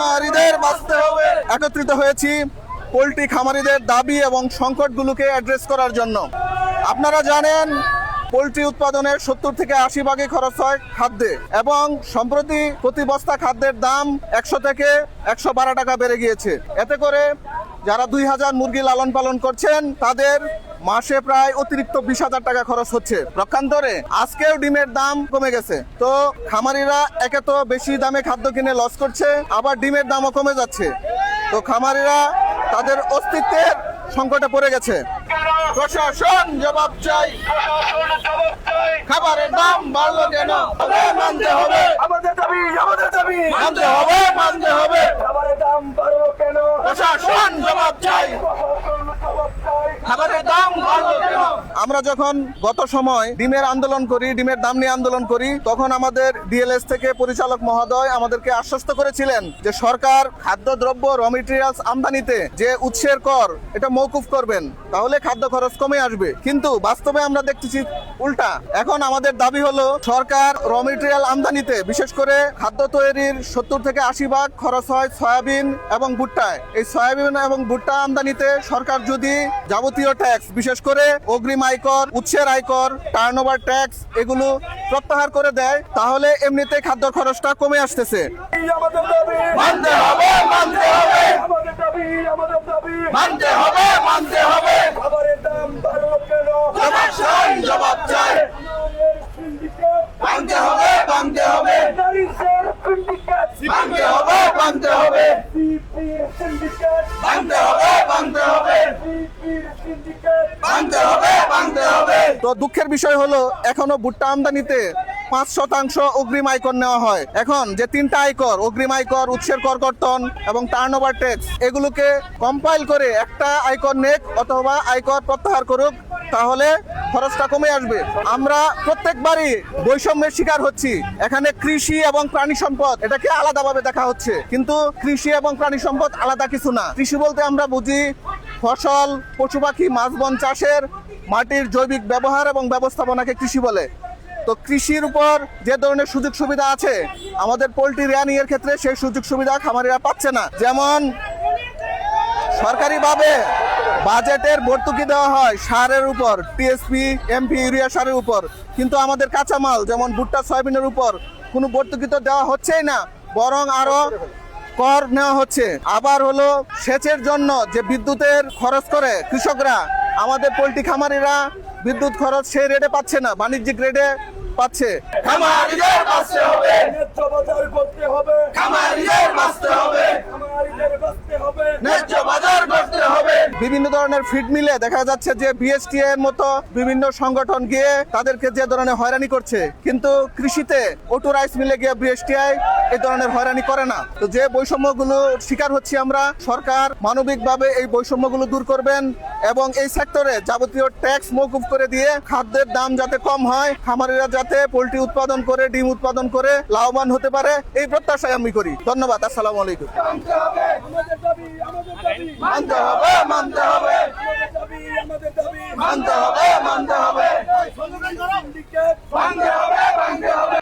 খামারিদের বাঁচতে হবে। একত্রিত হয়েছি পোল্ট্রি খামারিদের দাবি এবং সংকটগুলোকে অ্যাড্রেস করার জন্য। আপনারা জানেন পোল্ট্রি উৎপাদনের 70 থেকে 80 ভাগই খরচ হয় খাদ্যে, এবং সম্প্রতি প্রতি বস্তা খাদ্যের দাম 100 থেকে 112 টাকা বেড়ে গিয়েছে। এতে করে যারা 2000 মুরগি লালন পালন করছেন তাদের মাসে প্রায় অতিরিক্ত 20,000 টাকা খরচ হচ্ছে। পক্ষান্তরে আজকেও ডিমের দাম কমে গেছে। তো খামারিরা একে তো বেশি দামে খাদ্য কিনে লস করছে, আবার ডিমের দামও কমে যাচ্ছে। তো খামারিরা তাদের অস্তিত্বের সংকটে পড়ে গেছে। প্রশাসন জবাব চাই, খাবারের দাম বাড়লো কেন? মানতে হবে আমাদের দাবি মানতে হবে মানতে হবে। খাবারের দাম বাড়লো কেন? প্রশাসন জবাব চাই, খাবারের দাম বাড়লো কেন? আমরা যখন গত সময় ডিমের আন্দোলন করি, ডিমের দাম নিয়ে আন্দোলন করি, তখন আমাদের ডিএলএস থেকে পরিচালক মহোদয় আমাদেরকে আশ্বস্ত করেছিলেন যে সরকার খাদ্যদ্রব্য র মেটেরিয়ালস আমদানিতে যে উৎসের কর এটা মওকুফ করবেন, তাহলে খাদ্য খরচ কমে আসবে। কিন্তু বাস্তবে আমরা দেখতেছি উল্টা। এখন আমাদের দাবি হলো সরকার র মেটেরিয়াল আমদানিতে, বিশেষ করে খাদ্য তৈরির 70 থেকে 80 ভাগ খরচ হয় সয়াবিন এবং ভুট্টায়। এই সয়াবিন এবং ভুট্টা আমদানিতে সরকার যদি যাবতীয় ট্যাক্স, বিশেষ করে অগ্রিম আয়কর, উৎসের আয়কর, টার্নওভার ট্যাক্স এগুলো প্রত্যাহার করে দেয়, তাহলে এমনিতে খাদ্য খরচটা কমে আসতেছে। আমাদের দাবি মানতে হবে মানতে হবে আমাদের দাবি মানতে হবে মানতে হবে। খাবারের দাম বাড়লো কেন? প্রশাসন জবাব চাই, মানতে হবে মানতে হবে নারীদের সিন্ডিকেট মানতে হবে মানতে হবে সিপির সিন্ডিকেট মানতে হবে মানতে হবে সিপির সিন্ডিকেট মানতে হবে মানতে হবে। তো দুঃখের বিষয় হলো এখনো ভুট্টা আমদানিতে 5% অগ্রিম আয়কর নেওয়া হয়। এখন যে 3টা আয়কর, অগ্রিম আয়কর, উৎসের কর কর্তন এবং টার্নওভার ট্যাক্স, এগুলোকে কম্পাইল করে একটা আয়কর নেক অথবা আয়কর প্রত্যাহার করুক, তাহলে খরচটা কমে আসবে। আমরা প্রত্যেকবারই বৈষম্যের শিকার হচ্ছি। এখানে কৃষি এবং প্রাণী সম্পদ এটাকে আলাদাভাবে দেখা হচ্ছে, কিন্তু কৃষি এবং প্রাণী সম্পদ আলাদা কিছু না। কৃষি বলতে আমরা বুঝি ফসল, পশু পাখি, মাছ বন চাষের মাটির জৈবিক ব্যবহার এবং ব্যবস্থাপনাকে কৃষি বলে। তো কৃষির উপর যে ধরনের সুযোগ সুবিধা আছে, আমাদের পোল্ট্রি রেয়ারিং এর ক্ষেত্রে সেই সুযোগ সুবিধা খামারিরা পাচ্ছে না। যেমন সরকারিভাবে বাজেটের ভর্তুকি দেওয়া হয় সারের উপর, টিএসপি, এমপি, ইউরিয়া সারের উপর, কিন্তু আমাদের কাঁচামাল যেমন ভুট্টা, সয়াবিনের উপর কোনো ভর্তুকি তো দেওয়া হচ্ছেই না, বরং আরো কর নেওয়া হচ্ছে। আবার হলো সেচের জন্য যে বিদ্যুতের খরচ করে কৃষকরা, আমাদের পোল্ট্রি খামারিরা বিদ্যুৎ খরচ সেই রেটে পাচ্ছে না, বাণিজ্যিক রেটে পাচ্ছে। খামারিদের বাঁচতে হবে, ন্যায্য বাজার করতে হবে, খামারিদের বাঁচতে হবে, খামারিদের বাঁচতে হবে, ন্যায্য বাজার করতে হবে। বিভিন্ন ধরনের ফিড মিলে দেখা যাচ্ছে যে বিএসটি এর মতো বিভিন্ন সংগঠন গিয়ে তাদেরকে যে ধরনের হয়রানি করছে, কিন্তু কৃষিতে অটো রাইস মিলে গিয়ে বিএসটিআই এই ধরনের হয়রানি করে না। তো যে বৈষম্যগুলো শিকার হচ্ছি আমরা, সরকার মানবিকভাবে এই বৈষম্যগুলো দূর করবেন এবং এই সেক্টরে যাবতীয় ট্যাক্স মওকুফ করে দিয়ে খাদ্যের দাম যাতে কম হয়, খামারিরা যাতে পোল্ট্রি উৎপাদন করে, ডিম উৎপাদন করে লাভবান হতে পারে, এই প্রত্যাশাই আমি করি। ধন্যবাদ। আসসালামু আলাইকুম। আমাদের দাবি মানতে হবে মানতে হবে আমাদের দাবি মানতে হবে মানতে হবে সিন্ডিকেট মানতে হবে মানতে হবে।